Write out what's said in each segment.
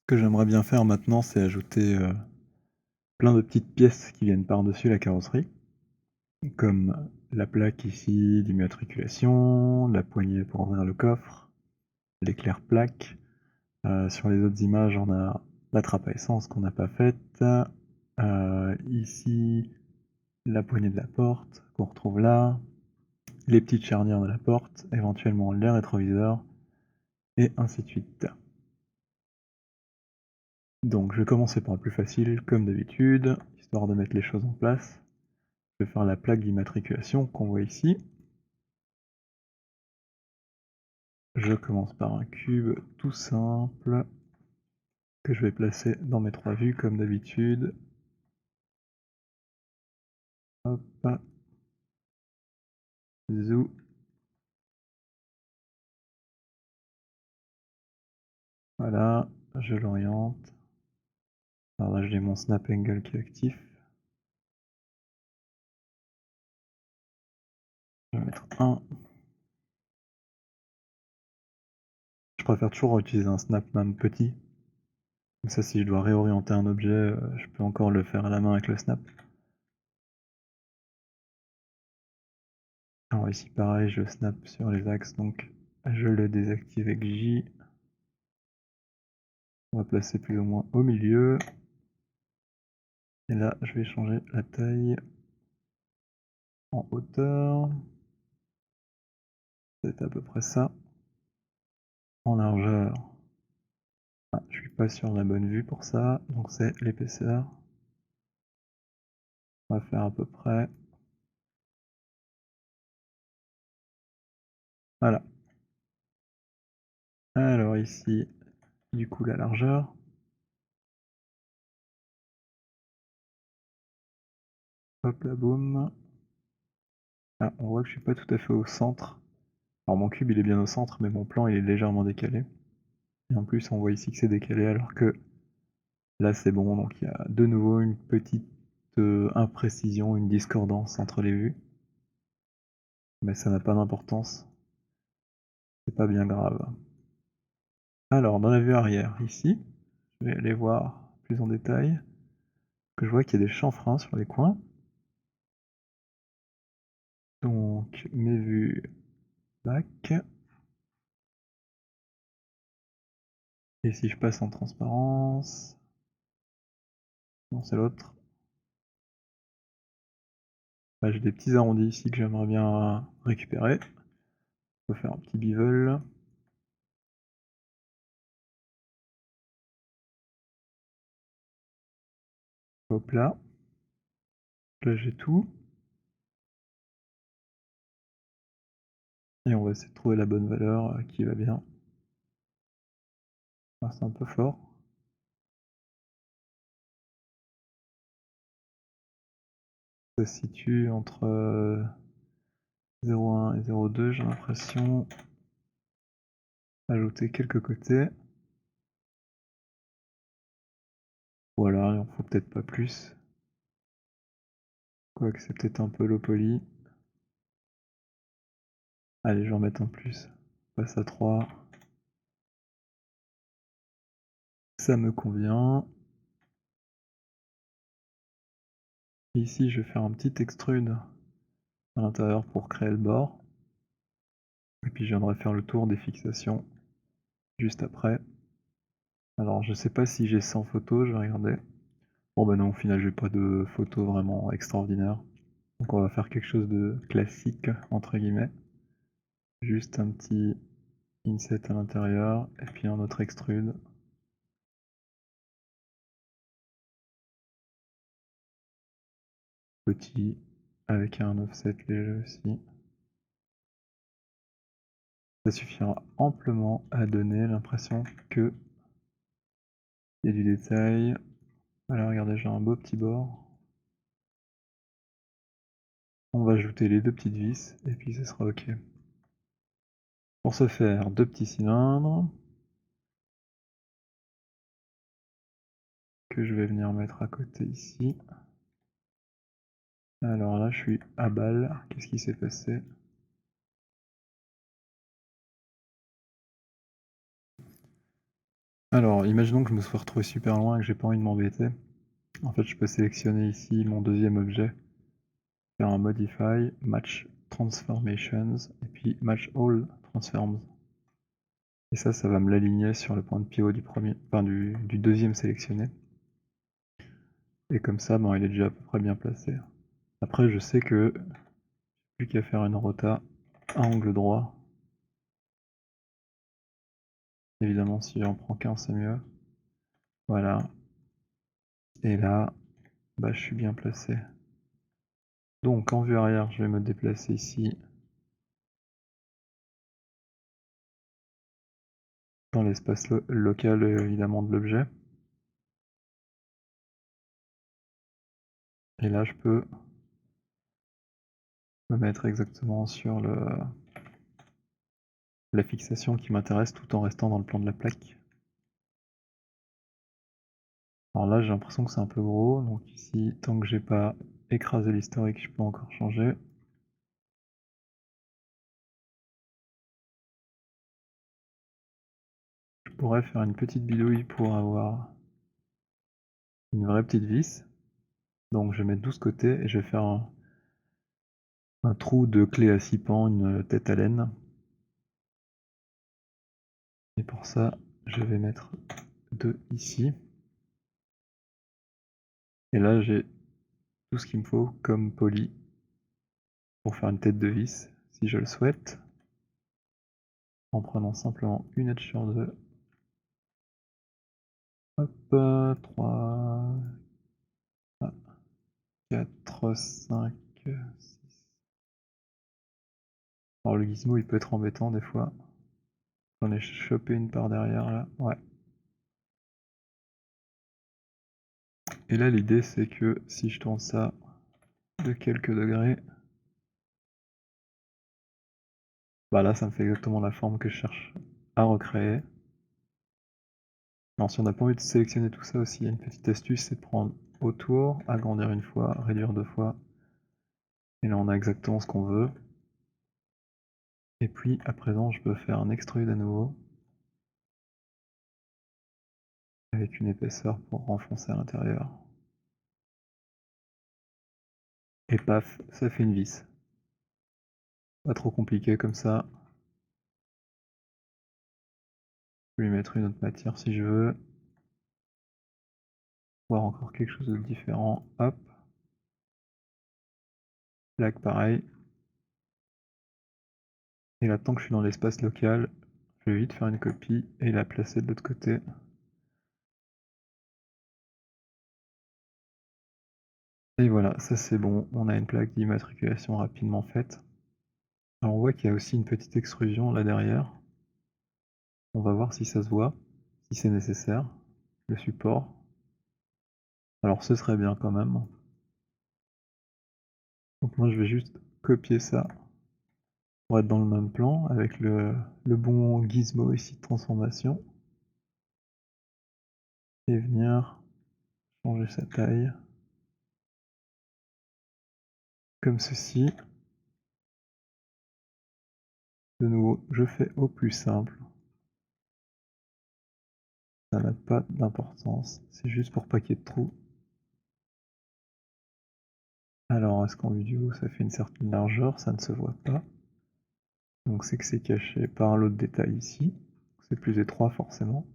Que j'aimerais bien faire maintenant, c'est ajouter, plein de petites pièces qui viennent par-dessus la carrosserie, comme la plaque ici d'immatriculation, la poignée pour ouvrir le coffre, l'éclair plaque. Sur les autres images, on a la trappe à essence qu'on n'a pas faite, ici la poignée de la porte qu'on retrouve là, les petites charnières de la porte, éventuellement les rétroviseurs et ainsi de suite. Donc je vais commencer par le plus facile comme d'habitude, histoire de mettre les choses en place. Je vais faire la plaque d'immatriculation qu'on voit ici. Je commence par un cube tout simple que je vais placer dans mes 3 vues comme d'habitude. Hop, zou. Voilà, je l'oriente. Alors là j'ai mon snap angle qui est actif. Je vais mettre 1. Je préfère toujours utiliser un snap même petit. Comme ça si je dois réorienter un objet, je peux encore le faire à la main avec le snap. Alors ici pareil, je snap sur les axes, donc je le désactive avec J. On va placer plus ou moins au milieu. Et là, je vais changer la taille en hauteur. C'est à peu près ça. En largeur, je suis pas sur la bonne vue pour ça, donc c'est l'épaisseur. On va faire à peu près. Voilà. Alors ici, du coup la largeur. Hop là, boum. Ah, on voit que je suis pas tout à fait au centre. Alors mon cube il est bien au centre, mais mon plan il est légèrement décalé. Et en plus on voit ici que c'est décalé alors que là c'est bon, donc il y a de nouveau une petite imprécision, une discordance entre les vues. Mais ça n'a pas d'importance, c'est pas bien grave. Alors dans la vue arrière, ici, je vais aller voir plus en détail, que je vois qu'il y a des chanfreins sur les coins. Donc mes vues back. Et si je passe en transparence, non c'est l'autre. Là, j'ai des petits arrondis ici que j'aimerais bien récupérer. On va faire un petit bevel. Hop là. Là j'ai tout. Et on va essayer de trouver la bonne valeur qui va bien. Ah, c'est un peu fort. Ça se situe entre 0,1 et 0,2 j'ai l'impression. Ajouter quelques côtés. Voilà, il en faut peut-être pas plus. Quoique c'est peut-être un peu low poly. Allez, je vais en mettre un plus. On passe à 3. Ça me convient. Ici, je vais faire un petit extrude à l'intérieur pour créer le bord. Et puis je viendrai faire le tour des fixations juste après. Alors je sais pas si j'ai 100 photos, je vais regarder. Bon bah non, au final j'ai pas de photos vraiment extraordinaires. Donc on va faire quelque chose de classique, entre guillemets. Juste un petit inset à l'intérieur, et puis un autre extrude. Petit, avec un offset léger aussi. Ça suffira amplement à donner l'impression que il y a du détail. Voilà, regardez, j'ai un beau petit bord. On va ajouter les deux petites vis, et puis ce sera ok. Pour ce faire, deux petits cylindres que je vais venir mettre à côté ici. Alors là, je suis à balle. Qu'est-ce qui s'est passé? Alors, imaginons que je me sois retrouvé super loin et que j'ai pas envie de m'embêter. En fait, je peux sélectionner ici mon deuxième objet, faire un Modify, Match Transformations, et puis Match All Transforms. Et ça va me l'aligner sur le point de pivot du deuxième sélectionné. Et comme ça, il est déjà à peu près bien placé. Après, je sais que j'ai plus qu'à faire une rota à angle droit. Évidemment, si j'en prends qu'un, c'est mieux. Voilà. Et là, je suis bien placé. Donc, en vue arrière, je vais me déplacer ici dans l'espace local, évidemment, de l'objet. Et là, je peux me mettre exactement sur la fixation qui m'intéresse tout en restant dans le plan de la plaque. Alors là, j'ai l'impression que c'est un peu gros, donc ici, tant que j'ai pas écrasé l'historique, je peux encore changer. Je pourrais faire une petite bidouille pour avoir une vraie petite vis. Donc je vais mettre 12 côtés et je vais faire un trou de clé à 6 pans, une tête à laine. Et pour ça, je vais mettre 2 ici. Et là, j'ai tout ce qu'il me faut comme poly pour faire une tête de vis, si je le souhaite. En prenant simplement une edge sur 2. Hop, 3, 4, 5, 6. Alors le gizmo il peut être embêtant des fois. J'en ai chopé une par derrière là, ouais. Et là l'idée c'est que si je tourne ça de quelques degrés, là ça me fait exactement la forme que je cherche à recréer. Alors si on n'a pas envie de sélectionner tout ça aussi, il y a une petite astuce, c'est de prendre autour, agrandir une fois, réduire 2 fois. Et là on a exactement ce qu'on veut. Et puis à présent je peux faire un extrude à nouveau. Avec une épaisseur pour renfoncer à l'intérieur. Et paf, ça fait une vis. Pas trop compliqué comme ça. Je vais lui mettre une autre matière si je veux. Voir encore quelque chose de différent. Hop. Plaque pareil. Et là, tant que je suis dans l'espace local, je vais vite faire une copie et la placer de l'autre côté. Et voilà, ça c'est bon. On a une plaque d'immatriculation rapidement faite. Alors on voit qu'il y a aussi une petite extrusion là derrière. On va voir si ça se voit, si c'est nécessaire. Le support. Alors ce serait bien quand même. Donc moi je vais juste copier ça pour être dans le même plan avec le bon gizmo ici de transformation et venir changer sa taille comme ceci. De nouveau, je fais au plus simple. Ça n'a pas d'importance, c'est juste pour pas qu'il y ait de trous. Alors, est-ce qu'en vue du haut, ça fait une certaine largeur? Ça ne se voit pas. Donc c'est que c'est caché par l'autre détail ici. C'est plus étroit forcément.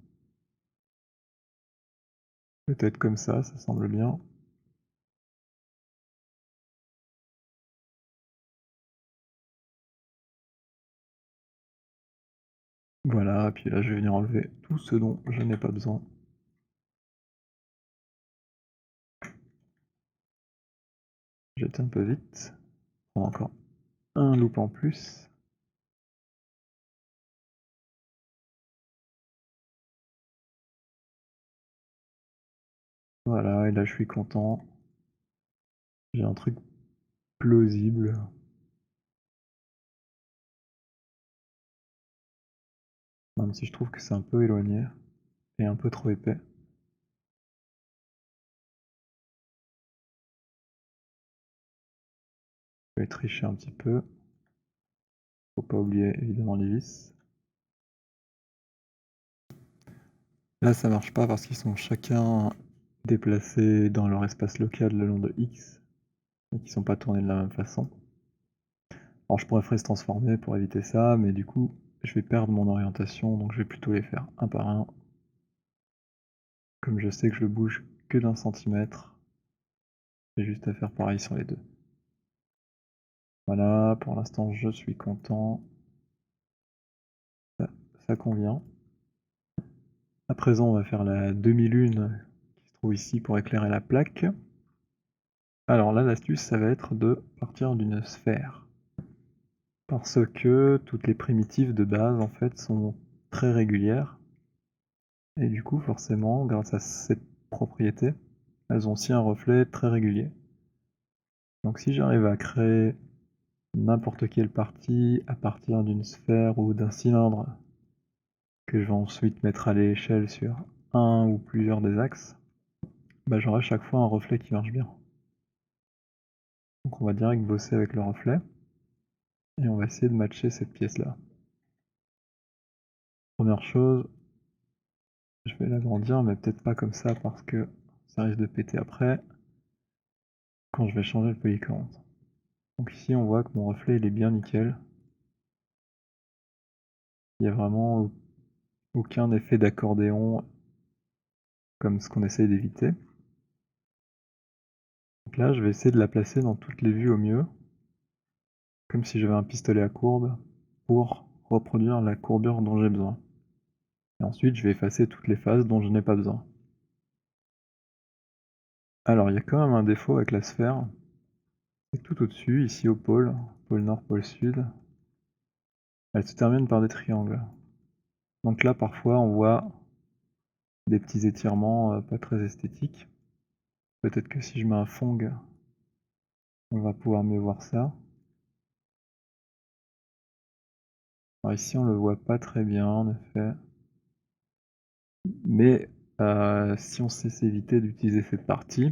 Peut-être comme ça semble bien. Voilà, et puis là je vais venir enlever tout ce dont je n'ai pas besoin. J'étais un peu vite. Prends encore un loop en plus. Voilà, et là je suis content. J'ai un truc plausible. Même si je trouve que c'est un peu éloigné et un peu trop épais. Je vais tricher un petit peu. Faut pas oublier évidemment les vis. Là, ça marche pas parce qu'ils sont chacun déplacés dans leur espace local le long de X et qu'ils sont pas tournés de la même façon. Alors je pourrais freeze transformer pour éviter ça, mais du coup, je vais perdre mon orientation, donc je vais plutôt les faire un par un. Comme je sais que je bouge que d'1 centimètre, j'ai juste à faire pareil sur les deux. Voilà, pour l'instant je suis content. Ça convient. À présent, on va faire la demi-lune qui se trouve ici pour éclairer la plaque. Alors là, l'astuce, ça va être de partir d'une sphère. Parce que toutes les primitives de base, en fait, sont très régulières. Et du coup, forcément, grâce à cette propriété, elles ont aussi un reflet très régulier. Donc si j'arrive à créer n'importe quelle partie à partir d'une sphère ou d'un cylindre que je vais ensuite mettre à l'échelle sur un ou plusieurs des axes, bah j'aurai à chaque fois un reflet qui marche bien. Donc on va direct bosser avec le reflet et on va essayer de matcher cette pièce-là. Première chose, je vais l'agrandir, mais peut-être pas comme ça parce que ça risque de péter après quand je vais changer le polychromate. Donc ici on voit que mon reflet il est bien nickel. Il n'y a vraiment aucun effet d'accordéon comme ce qu'on essaye d'éviter. Donc là je vais essayer de la placer dans toutes les vues au mieux, comme si j'avais un pistolet à courbe pour reproduire la courbure dont j'ai besoin. Et ensuite je vais effacer toutes les phases dont je n'ai pas besoin. Alors il y a quand même un défaut avec la sphère, c'est tout au-dessus, ici au pôle nord, pôle sud, elle se termine par des triangles. Donc là parfois on voit des petits étirements pas très esthétiques. Peut-être que si je mets un fong, on va pouvoir mieux voir ça. Alors ici on le voit pas très bien en effet. Mais si on sait s'éviter d'utiliser cette partie,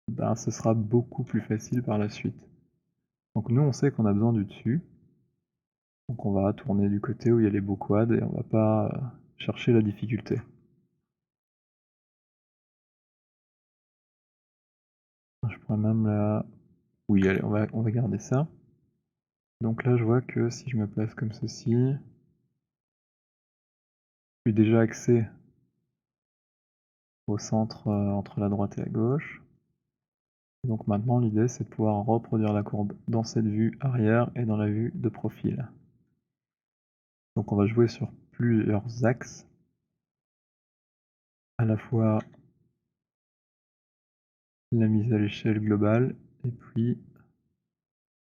ben ce sera beaucoup plus facile par la suite. Donc nous on sait qu'on a besoin du dessus. Donc on va tourner du côté où il y a les beaux quads et on va pas chercher la difficulté. Je pourrais même la... Oui, allez, on va garder ça. Donc là, je vois que si je me place comme ceci, je suis déjà axé au centre entre la droite et la gauche. Donc maintenant, l'idée, c'est de pouvoir reproduire la courbe dans cette vue arrière et dans la vue de profil. Donc on va jouer sur plusieurs axes, à la fois la mise à l'échelle globale et puis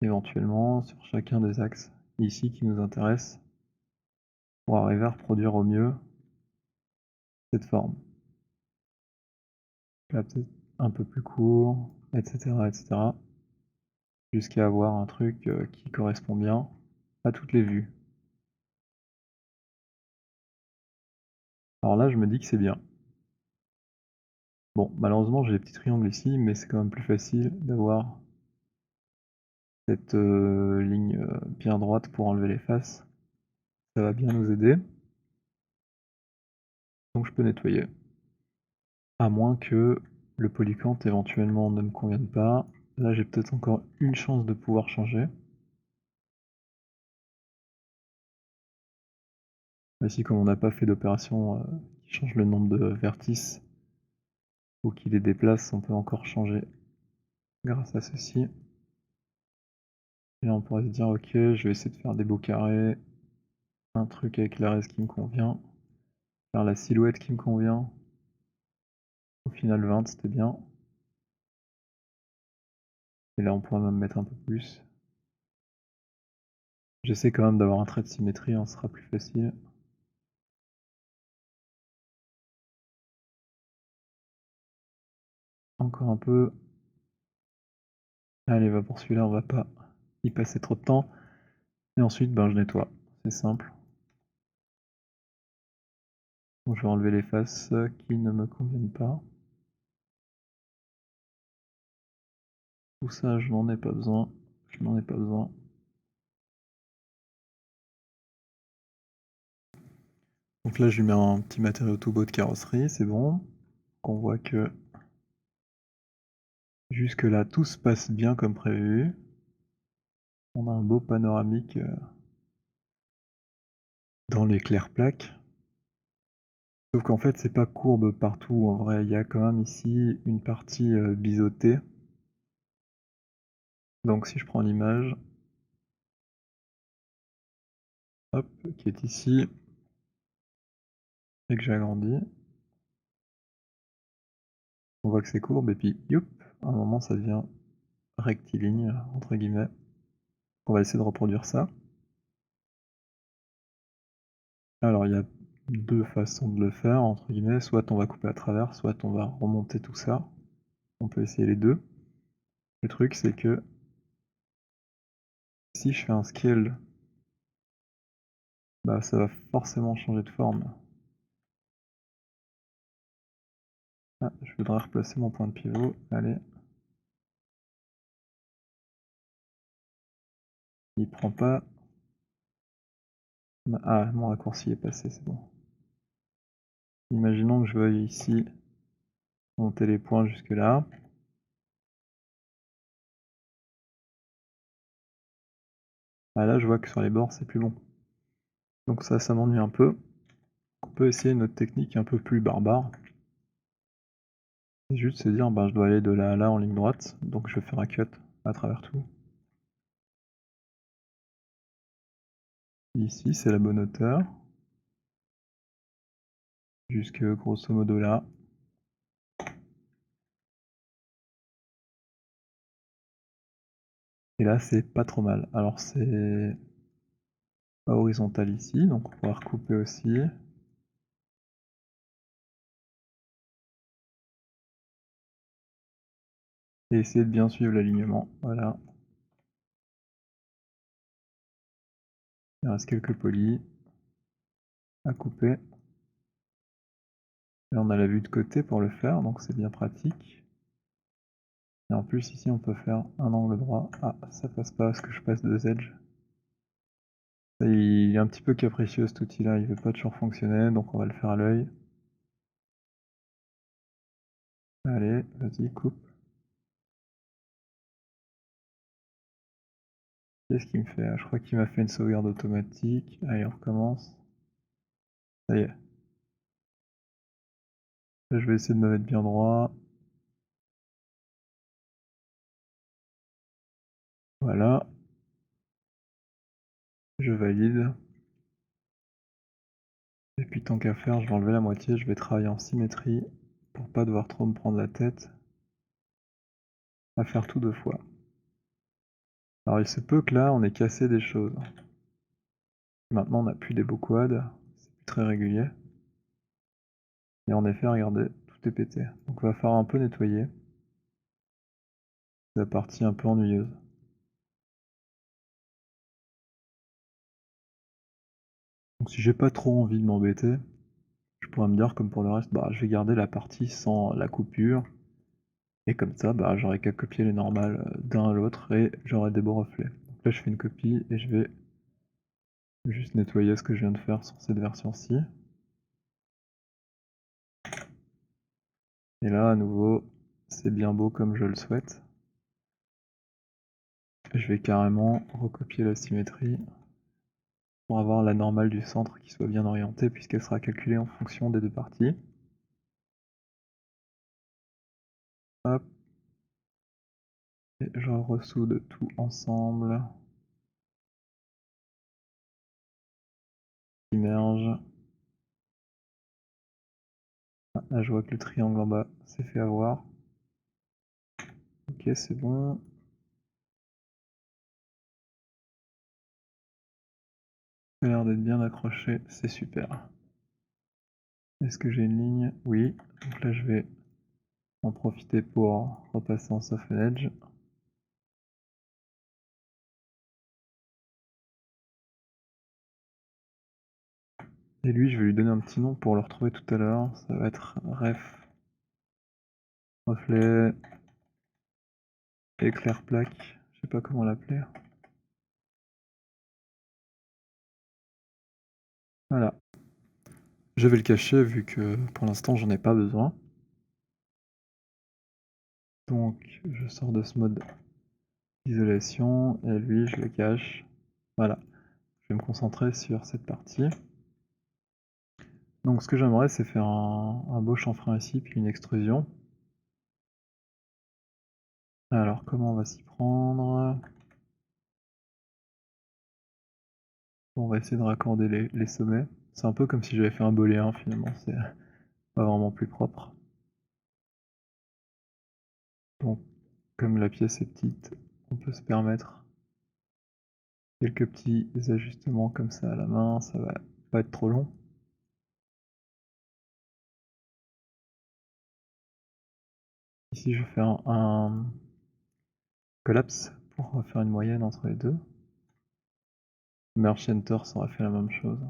éventuellement sur chacun des axes ici qui nous intéressent pour arriver à reproduire au mieux cette forme. Là peut-être un peu plus court, etc. etc. jusqu'à avoir un truc qui correspond bien à toutes les vues. Alors là je me dis que c'est bien. Bon, malheureusement j'ai les petits triangles ici, mais c'est quand même plus facile d'avoir cette ligne bien droite pour enlever les faces. Ça va bien nous aider. Donc je peux nettoyer. À moins que le polycante éventuellement ne me convienne pas. Là j'ai peut-être encore une chance de pouvoir changer. Ici comme on n'a pas fait d'opération qui change le nombre de vertices ou qui les déplace, on peut encore changer grâce à ceci. Et là on pourrait se dire ok, je vais essayer de faire des beaux carrés, un truc avec l'arrêt qui me convient, faire la silhouette qui me convient. Au final 20 c'était bien. Et là on pourrait même mettre un peu plus. J'essaie quand même d'avoir un trait de symétrie, ce sera plus facile. Encore un peu. Allez, va pour celui-là, on va pas y passer trop de temps. Et ensuite, ben, je nettoie. C'est simple. Donc, je vais enlever les faces qui ne me conviennent pas. Tout ça, je n'en ai pas besoin. Je n'en ai pas besoin. Donc là, je lui mets un petit matériau tout beau de carrosserie, c'est bon. Donc on voit que jusque là, tout se passe bien comme prévu. On a un beau panoramique dans l'éclair plaque. Sauf qu'en fait, c'est pas courbe partout en vrai, il y a quand même ici une partie biseautée. Donc si je prends l'image, hop, qui est ici, et que j'agrandis, on voit que c'est courbe, et puis youp, à un moment ça devient rectiligne, entre guillemets. On va essayer de reproduire ça. Alors il y a deux façons de le faire, entre guillemets, soit on va couper à travers, soit on va remonter tout ça. On peut essayer les deux. Le truc c'est que si je fais un scale, bah ça va forcément changer de forme. Ah, je voudrais replacer mon point de pivot, allez. Il prend pas. Ah, mon raccourci est passé, c'est bon. Imaginons que je veuille ici monter les points jusque là. Ah là, je vois que sur les bords, c'est plus bon. Donc ça m'ennuie un peu. On peut essayer une autre technique un peu plus barbare. C'est juste se dire, je dois aller de là à là en ligne droite, donc je vais faire un cut à travers tout. Ici, c'est la bonne hauteur. Jusque grosso modo là. Et là, c'est pas trop mal. Alors c'est pas horizontal ici, donc on pourra recouper aussi. Et essayer de bien suivre l'alignement, voilà. Il reste quelques polis à couper. Là on a la vue de côté pour le faire, donc c'est bien pratique. Et en plus ici on peut faire un angle droit. Ah, ça passe pas parce que je passe deux edges. Il est un petit peu capricieux cet outil là, il veut pas toujours fonctionner, donc on va le faire à l'œil. Allez, vas-y, coupe. Qu'est-ce qu'il me fait? Je crois qu'il m'a fait une sauvegarde automatique. Allez, on recommence. Ça y est. Là, je vais essayer de me mettre bien droit. Voilà. Je valide. Et puis tant qu'à faire, je vais enlever la moitié, je vais travailler en symétrie pour pas devoir trop me prendre la tête à faire tout deux fois. Alors il se peut que là on ait cassé des choses. Maintenant on n'a plus des beaux quads, c'est plus très régulier. Et en effet, regardez, tout est pété. Donc il va falloir un peu nettoyer. C'est la partie un peu ennuyeuse. Donc si j'ai pas trop envie de m'embêter, je pourrais me dire comme pour le reste, je vais garder la partie sans la coupure. Et comme ça, j'aurai qu'à copier les normales d'un à l'autre et j'aurai des beaux reflets. Donc là je fais une copie et je vais juste nettoyer ce que je viens de faire sur cette version-ci. Et là, à nouveau, c'est bien beau comme je le souhaite. Je vais carrément recopier la symétrie pour avoir la normale du centre qui soit bien orientée puisqu'elle sera calculée en fonction des deux parties. Hop. Et je ressoude tout ensemble. Immerge. Ah, là, je vois que le triangle en bas s'est fait avoir. Ok, c'est bon. Ça a l'air d'être bien accroché, c'est super. Est-ce que j'ai une ligne? Oui. Donc là, je vais en profiter pour repasser en soften edge. Et lui, je vais lui donner un petit nom pour le retrouver tout à l'heure. Ça va être ref, reflet, éclair plaque. Je sais pas comment l'appeler. Voilà. Je vais le cacher vu que pour l'instant j'en ai pas besoin. Donc je sors de ce mode isolation et lui je le cache. Voilà, je vais me concentrer sur cette partie. Donc ce que j'aimerais c'est faire un beau chanfrein ici puis une extrusion. Alors comment on va s'y prendre? On va essayer de raccorder les sommets. C'est un peu comme si j'avais fait un booléen finalement, c'est pas vraiment plus propre. Donc comme la pièce est petite, on peut se permettre quelques petits ajustements comme ça à la main, ça va pas être trop long. Ici je vais faire un collapse pour faire une moyenne entre les deux. Merge Enter ça aurait fait la même chose.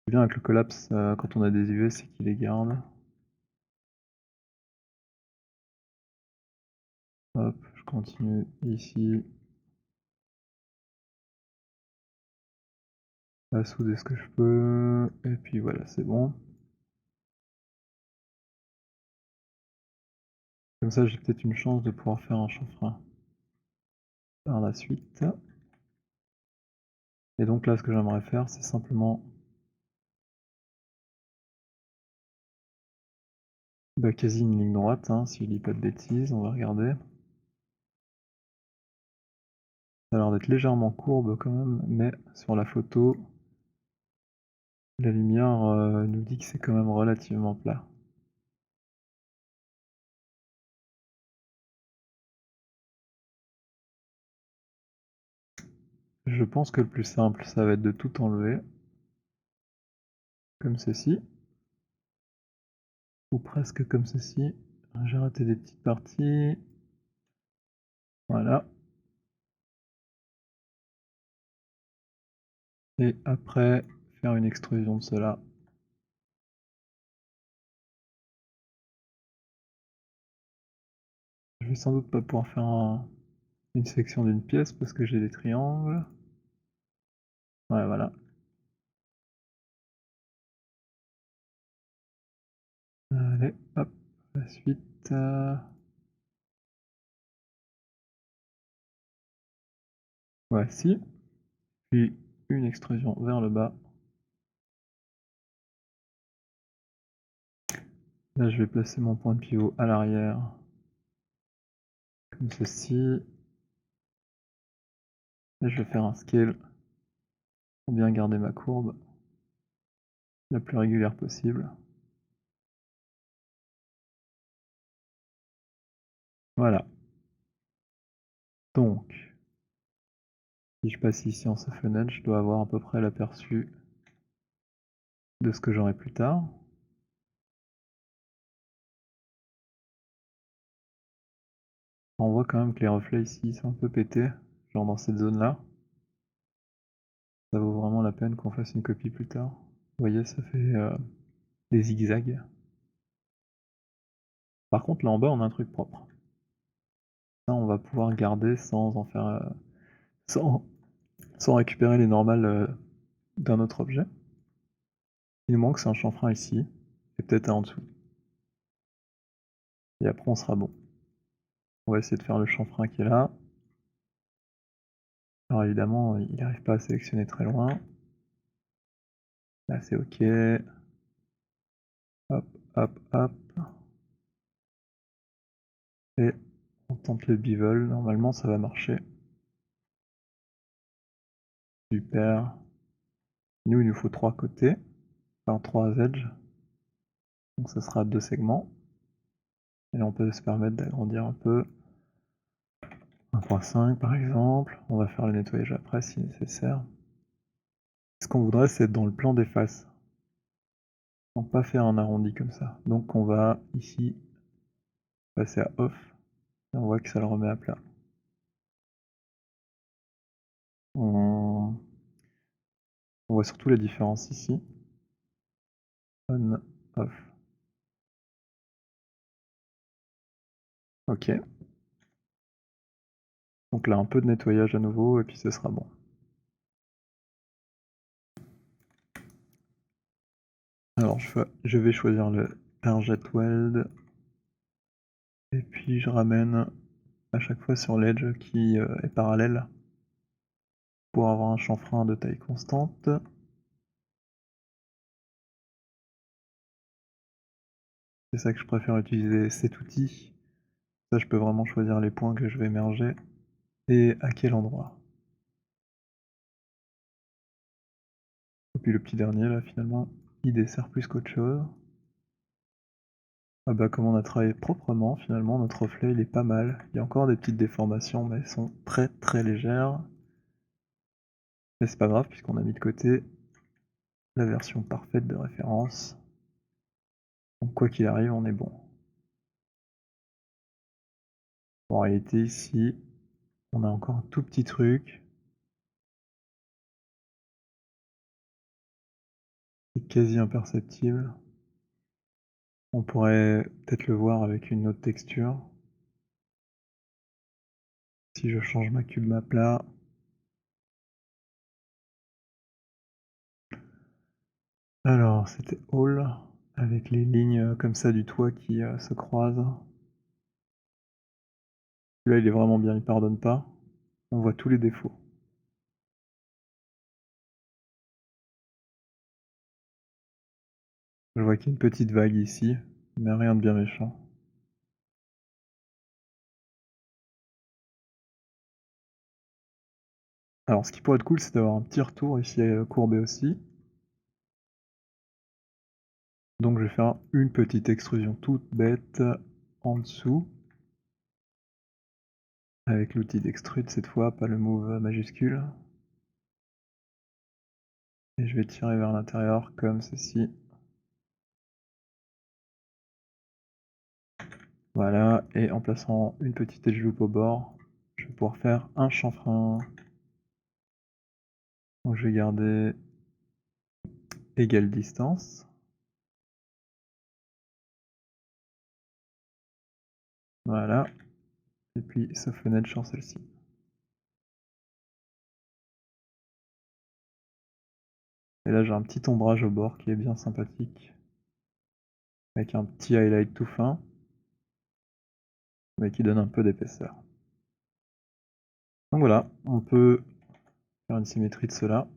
Ce qui est bien avec le collapse quand on a des UV c'est qu'il les garde. Hop, je continue ici. À souder ce que je peux. Et puis voilà, c'est bon. Comme ça j'ai peut-être une chance de pouvoir faire un chanfrein par la suite. Et donc là ce que j'aimerais faire c'est simplement quasi une ligne droite, hein, si je dis pas de bêtises, on va regarder. Ça a l'air d'être légèrement courbe quand même, mais sur la photo, la lumière nous dit que c'est quand même relativement plat. Je pense que le plus simple, ça va être de tout enlever, comme ceci, ou presque comme ceci. J'ai raté des petites parties, voilà. Et après, faire une extrusion de cela. Je vais sans doute pas pouvoir faire une section d'une pièce parce que j'ai des triangles. Ouais, voilà. Allez, hop, la suite. Voici. Puis une extrusion vers le bas. Là, je vais placer mon point de pivot à l'arrière, comme ceci. Et je vais faire un scale pour bien garder ma courbe la plus régulière possible. Voilà. Donc, si je passe ici en softened, je dois avoir à peu près l'aperçu de ce que j'aurai plus tard. On voit quand même que les reflets ici sont un peu pétés, genre dans cette zone-là. Ça vaut vraiment la peine qu'on fasse une copie plus tard. Vous voyez, ça fait des zigzags. Par contre, là en bas, on a un truc propre. Ça, on va pouvoir garder sans en faire, sans récupérer les normales d'un autre objet. Il nous manque, c'est un chanfrein ici, et peut-être un en dessous. Et après, on sera bon. On va essayer de faire le chanfrein qui est là. Alors évidemment, il n'arrive pas à sélectionner très loin. Là, c'est OK. Hop, hop, hop. Et on tente le bevel. Normalement, ça va marcher. Super. Nous, il nous faut 3 côtés. Enfin, 3 edges. Donc ça sera 2 segments. Et là, on peut se permettre d'agrandir un peu. 1.5 par exemple. On va faire le nettoyage après si nécessaire. Ce qu'on voudrait, c'est être dans le plan des faces. Donc pas faire un arrondi comme ça. Donc on va ici passer à off. Et on voit que ça le remet à plat. On voit surtout la différence ici. On, off. Ok. Donc là, un peu de nettoyage à nouveau et puis ce sera bon. Alors je vais choisir le Target Weld et puis je ramène à chaque fois sur l'edge qui est parallèle pour avoir un chanfrein de taille constante. C'est ça que je préfère utiliser cet outil. Ça, je peux vraiment choisir les points que je vais émerger et à quel endroit. Et puis le petit dernier là finalement, il dessert plus qu'autre chose. Ah bah comme on a travaillé proprement, finalement notre reflet il est pas mal. Il y a encore des petites déformations mais elles sont très très légères. Mais c'est pas grave puisqu'on a mis de côté la version parfaite de référence. Donc quoi qu'il arrive, on est bon. Bon, en réalité ici, on a encore un tout petit truc. C'est quasi imperceptible. On pourrait peut-être le voir avec une autre texture. Si je change ma cube map là. Alors, c'était All, avec les lignes comme ça du toit qui se croisent. Là, il est vraiment bien, il pardonne pas. On voit tous les défauts. Je vois qu'il y a une petite vague ici, mais rien de bien méchant. Alors, ce qui pourrait être cool, c'est d'avoir un petit retour ici courbé aussi. Donc je vais faire une petite extrusion toute bête en dessous. Avec l'outil d'extrude cette fois, pas le move majuscule. Et je vais tirer vers l'intérieur comme ceci. Voilà, et en plaçant une petite edge loop au bord, je vais pouvoir faire un chanfrein. Donc je vais garder égale distance. Voilà. Et puis soften edge sur celle-ci. Et là j'ai un petit ombrage au bord qui est bien sympathique. Avec un petit highlight tout fin. Mais qui donne un peu d'épaisseur. Donc voilà, on peut faire une symétrie de cela.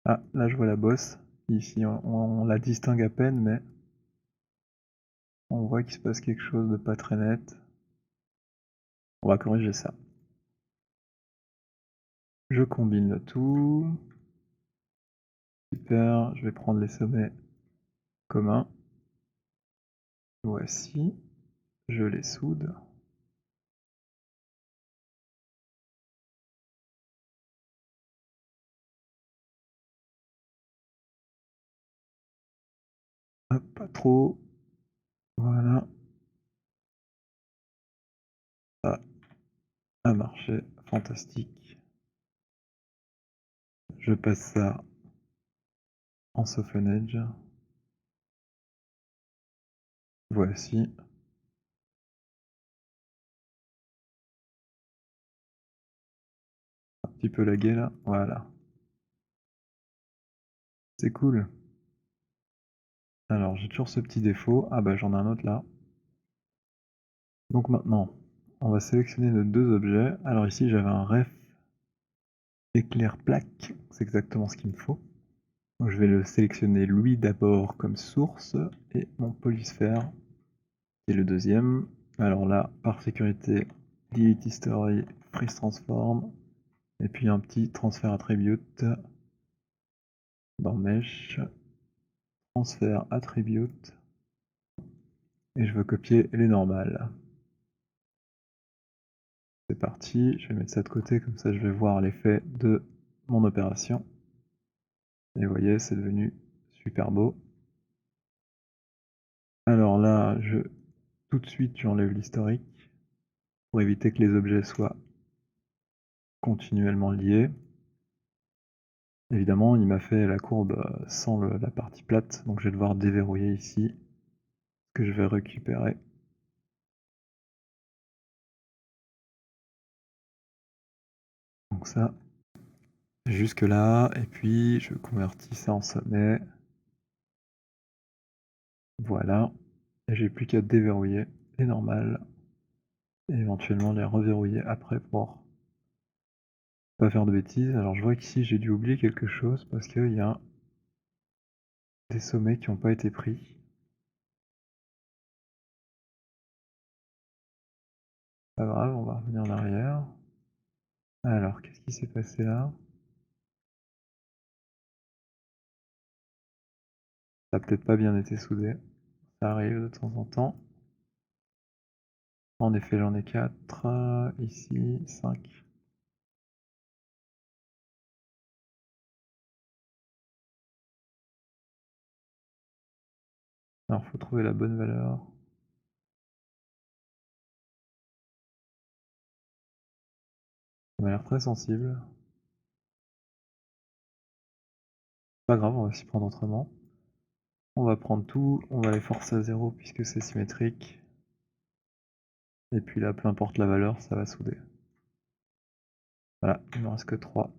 Ah, là je vois la bosse. Ici on la distingue à peine, mais on voit qu'il se passe quelque chose de pas très net. On va corriger ça. Je combine le tout. Super, je vais prendre les sommets communs. Voici. Je les soude. Hop, pas trop. Voilà. Ça a marché. Fantastique. Je passe ça en soften edge. Voici. Un petit peu lagué là. Voilà. C'est cool. Alors j'ai toujours ce petit défaut. Ah bah j'en ai un autre là. Donc maintenant, on va sélectionner nos deux objets. Alors ici j'avais un ref éclair plaque, c'est exactement ce qu'il me faut. Donc je vais le sélectionner lui d'abord comme source et mon polysphère qui est le deuxième. Alors là, par sécurité, delete history, freeze transform et puis un petit transfert attribute dans mesh, transfert attribute et je veux copier les normales. C'est parti, je vais mettre ça de côté, comme ça je vais voir l'effet de mon opération. Et vous voyez, c'est devenu super beau. Alors là, tout de suite, j'enlève l'historique pour éviter que les objets soient continuellement liés. Évidemment, il m'a fait la courbe sans la partie plate, donc je vais devoir déverrouiller ici, ce que je vais récupérer. Donc ça, jusque là, et puis je convertis ça en sommet. Voilà, et j'ai plus qu'à déverrouiller les normales et éventuellement les reverrouiller après pour pas faire de bêtises. Alors je vois qu'ici j'ai dû oublier quelque chose parce qu'il y a des sommets qui n'ont pas été pris. Pas grave, on va revenir en arrière. Alors, qu'est-ce qui s'est passé là? Ça a peut-être pas bien été soudé. Ça arrive de temps en temps. En effet, j'en ai 4. Ici, 5. Alors, faut trouver la bonne valeur. Ça m'a l'air très sensible. Pas grave, on va s'y prendre autrement. On va prendre tout, on va les forcer à 0 puisque c'est symétrique. Et puis là, peu importe la valeur, ça va souder. Voilà, il me reste que 3.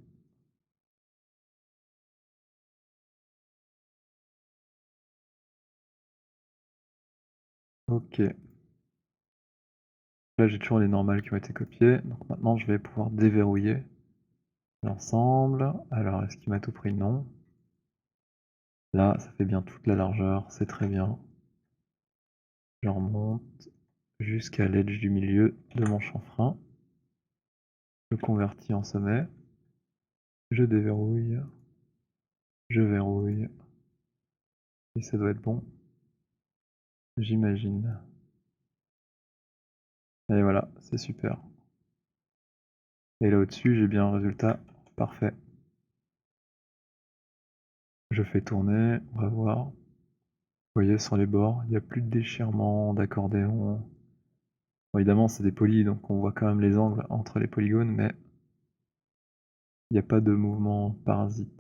Ok. Là, j'ai toujours les normales qui ont été copiées. Donc maintenant, je vais pouvoir déverrouiller l'ensemble. Alors, est-ce qu'il m'a tout pris? Non. Là, ça fait bien toute la largeur, c'est très bien. Je remonte jusqu'à l'edge du milieu de mon chanfrein. Je convertis en sommet. Je déverrouille. Je verrouille. Et ça doit être bon. J'imagine. Et voilà, c'est super. Et là au-dessus, j'ai bien un résultat parfait. Je fais tourner, on va voir. Vous voyez, sur les bords, il n'y a plus de déchirement, d'accordéon. Bon, évidemment, c'est des polys, donc on voit quand même les angles entre les polygones, mais il n'y a pas de mouvement parasite.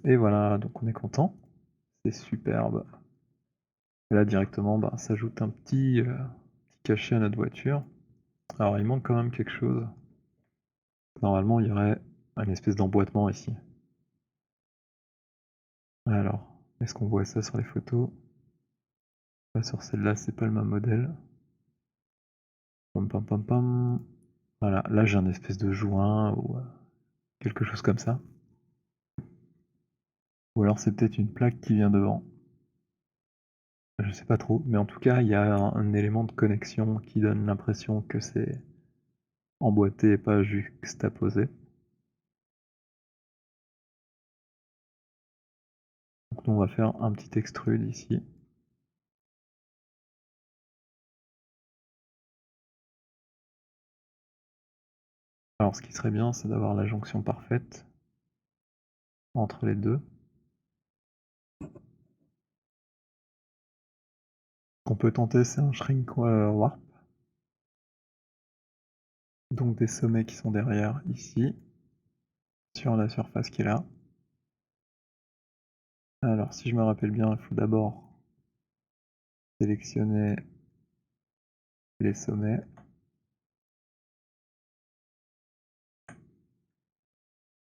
Et voilà, donc on est content. C'est superbe. Et là, directement, bah, ça ajoute un petit cachet à notre voiture. Alors, il manque quand même quelque chose. Normalement, il y aurait une espèce d'emboîtement ici. Alors, est-ce qu'on voit ça sur les photos? Pas sur celle-là, c'est pas le même modèle. Pam pam pam pam. Voilà, là j'ai un espèce de joint ou quelque chose comme ça. Ou alors c'est peut-être une plaque qui vient devant. Je sais pas trop, mais en tout cas, il y a un élément de connexion qui donne l'impression que c'est emboîté et pas juxtaposé. Donc nous, on va faire un petit extrude ici. Alors ce qui serait bien, c'est d'avoir la jonction parfaite entre les deux. Ce qu'on peut tenter, c'est un shrink warp. Donc des sommets qui sont derrière ici, sur la surface qui est là. Alors si je me rappelle bien, il faut d'abord sélectionner les sommets.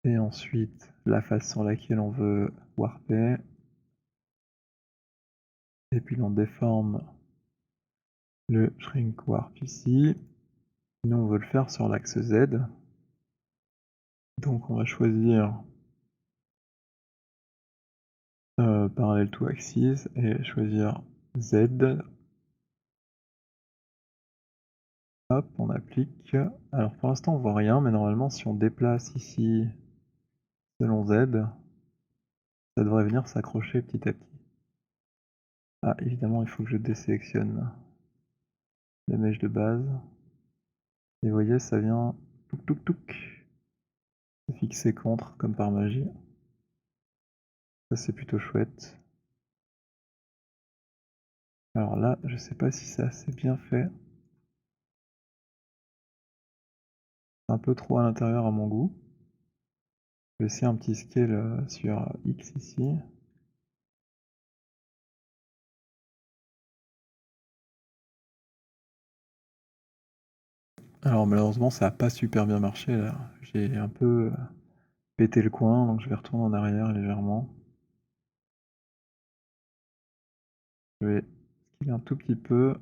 Et ensuite la face sur laquelle on veut warper. Et puis on déforme le shrink warp ici. Nous on veut le faire sur l'axe Z. Donc on va choisir parallel to axis et choisir Z. Hop, on applique. Alors pour l'instant on voit rien, mais normalement si on déplace ici selon Z, ça devrait venir s'accrocher petit à petit. Ah évidemment il faut que je désélectionne la mèche de base. Et vous voyez ça vient touc touc touc se fixer contre comme par magie. Ça c'est plutôt chouette. Alors là, je sais pas si c'est assez bien fait. C'est un peu trop à l'intérieur à mon goût. Je vais essayer un petit scale sur X ici. Alors malheureusement, ça a pas super bien marché là. J'ai un peu, pété le coin, donc je vais retourner en arrière légèrement. Je vais skiller un tout petit peu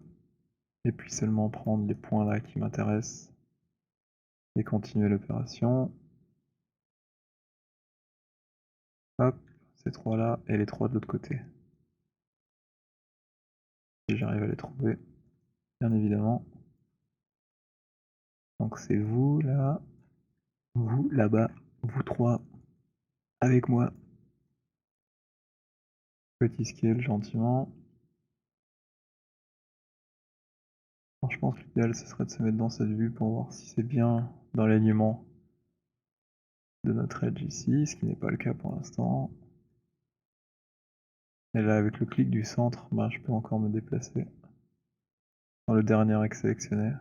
et puis seulement prendre les points là qui m'intéressent et continuer l'opération. Hop, ces 3 là et les 3 de l'autre côté. Si j'arrive à les trouver, bien évidemment. Donc c'est vous là, vous là-bas, vous 3 avec moi. Petit scale gentiment. Alors je pense que l'idéal ce serait de se mettre dans cette vue pour voir si c'est bien dans l'alignement de notre edge ici, ce qui n'est pas le cas pour l'instant. Et là avec le clic du centre, ben, je peux encore me déplacer dans le dernier axe sélectionné.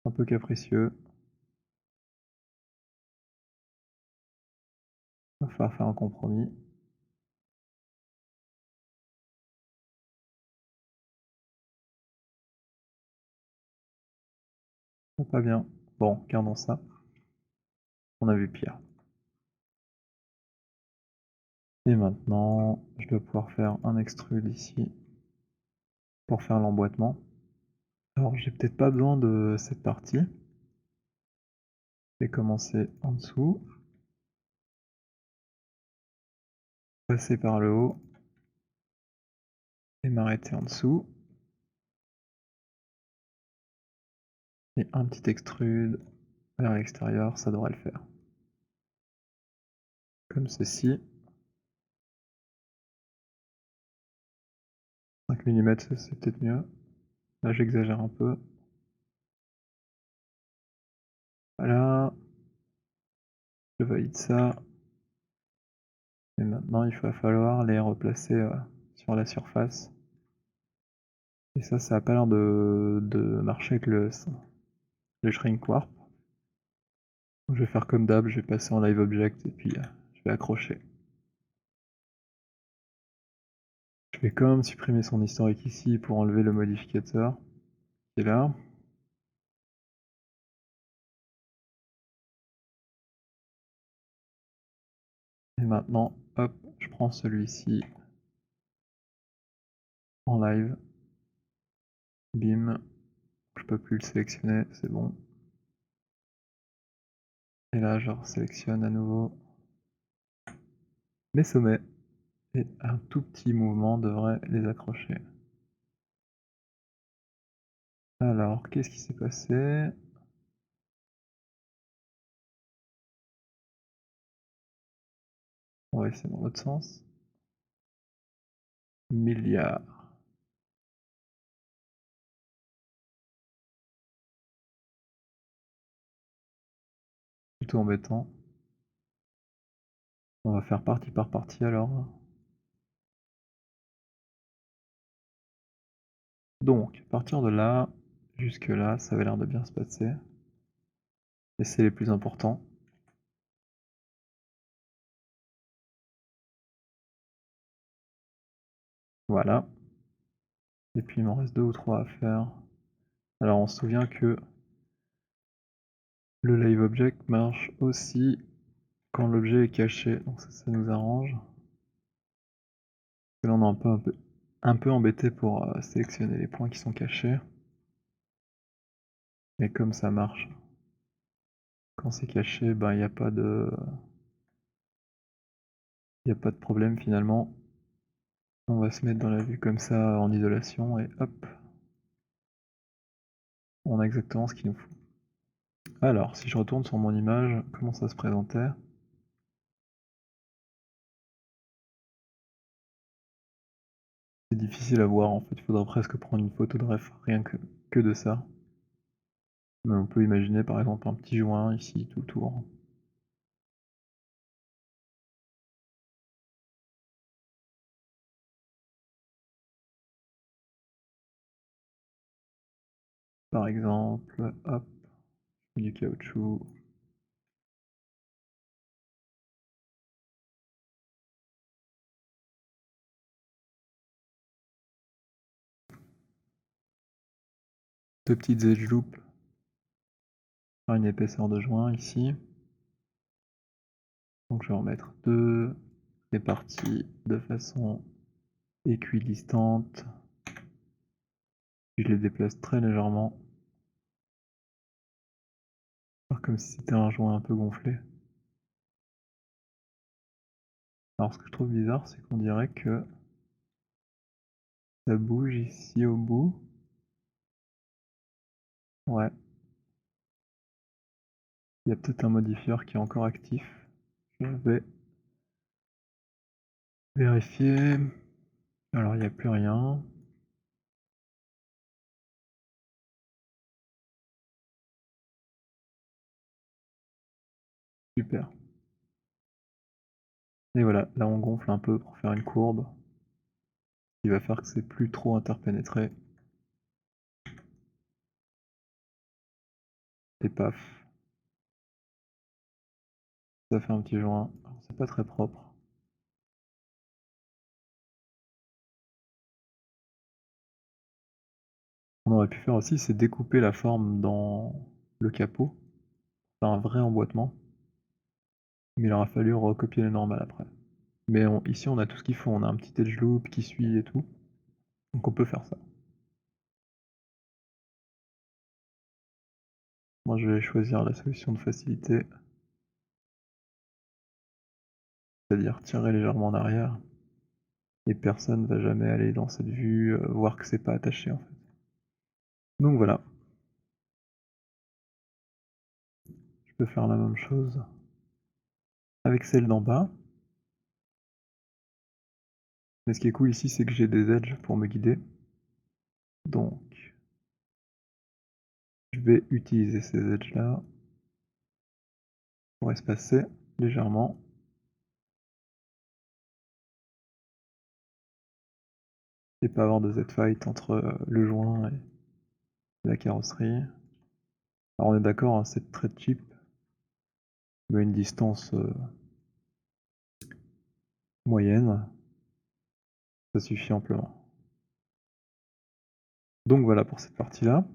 Un peu capricieux. Va falloir faire un compromis. Pas bien. Bon, gardons ça. On a vu pire. Et maintenant, je dois pouvoir faire un extrude ici pour faire l'emboîtement. Alors j'ai peut-être pas besoin de cette partie. Je vais commencer en dessous, passer par le haut et m'arrêter en dessous. Et un petit extrude vers l'extérieur, ça devrait le faire. Comme ceci. 5 mm, c'est peut-être mieux. Là j'exagère un peu. Voilà. Je valide ça. Et maintenant il va falloir les replacer sur la surface. Et ça a pas l'air de marcher avec le shrink warp. Je vais faire comme d'hab, je vais passer en live object et puis je vais accrocher. Je vais quand même supprimer son historique ici pour enlever le modificateur qui est là. Et maintenant, hop, je prends celui-ci en live. Bim. Je peux plus le sélectionner, c'est bon. Et là, je sélectionne à nouveau mes sommets. Et un tout petit mouvement devrait les accrocher. Alors, qu'est-ce qui s'est passé? On va essayer dans l'autre sens. Milliard. Plutôt embêtant. On va faire partie par partie alors. Donc, à partir de là, jusque là, ça avait l'air de bien se passer. Et c'est les plus importants. Voilà. Et puis il m'en reste 2 ou 3 à faire. Alors on se souvient que le live object marche aussi quand l'objet est caché. Donc ça nous arrange. Là on est un peu embêté pour sélectionner les points qui sont cachés. Mais comme ça marche quand c'est caché, ben il n'y a pas de problème finalement. On va se mettre dans la vue comme ça en isolation et hop, on a exactement ce qu'il nous faut. Alors, si je retourne sur mon image, comment ça se présentait? C'est difficile à voir en fait, il faudra presque prendre une photo de ref, rien que de ça. Mais on peut imaginer par exemple un petit joint ici tout autour. Par exemple, hop, du caoutchouc. 2 petites edge loops par une épaisseur de joint ici. Donc je vais en mettre 2 répartis de façon équidistante. Puis je les déplace très légèrement. Faire comme si c'était un joint un peu gonflé. Alors ce que je trouve bizarre, c'est qu'on dirait que ça bouge ici au bout. Ouais. Il y a peut-être un modifieur qui est encore actif. Je vais vérifier. Alors il n'y a plus rien. Super. Et voilà, là on gonfle un peu pour faire une courbe. Qui va faire que c'est plus trop interpénétré. Et paf. Ça fait un petit joint. Alors, c'est pas très propre. On aurait pu faire aussi, c'est découper la forme dans le capot. Faire un vrai emboîtement. Mais il aura fallu recopier les normales après. Mais ici on a tout ce qu'il faut, on a un petit edge loop qui suit et tout. Donc on peut faire ça. Moi je vais choisir la solution de facilité. C'est-à-dire tirer légèrement en arrière. Et personne ne va jamais aller dans cette vue, voir que c'est pas attaché en fait. Donc voilà. Je peux faire la même chose avec celle d'en bas. Mais ce qui est cool ici, c'est que j'ai des edges pour me guider. Donc, je vais utiliser ces edges là pour espacer légèrement. Et pas avoir de Z-fight entre le joint et la carrosserie. Alors on est d'accord, hein, c'est très cheap. Mais à une distance moyenne, ça suffit amplement. Donc voilà pour cette partie là.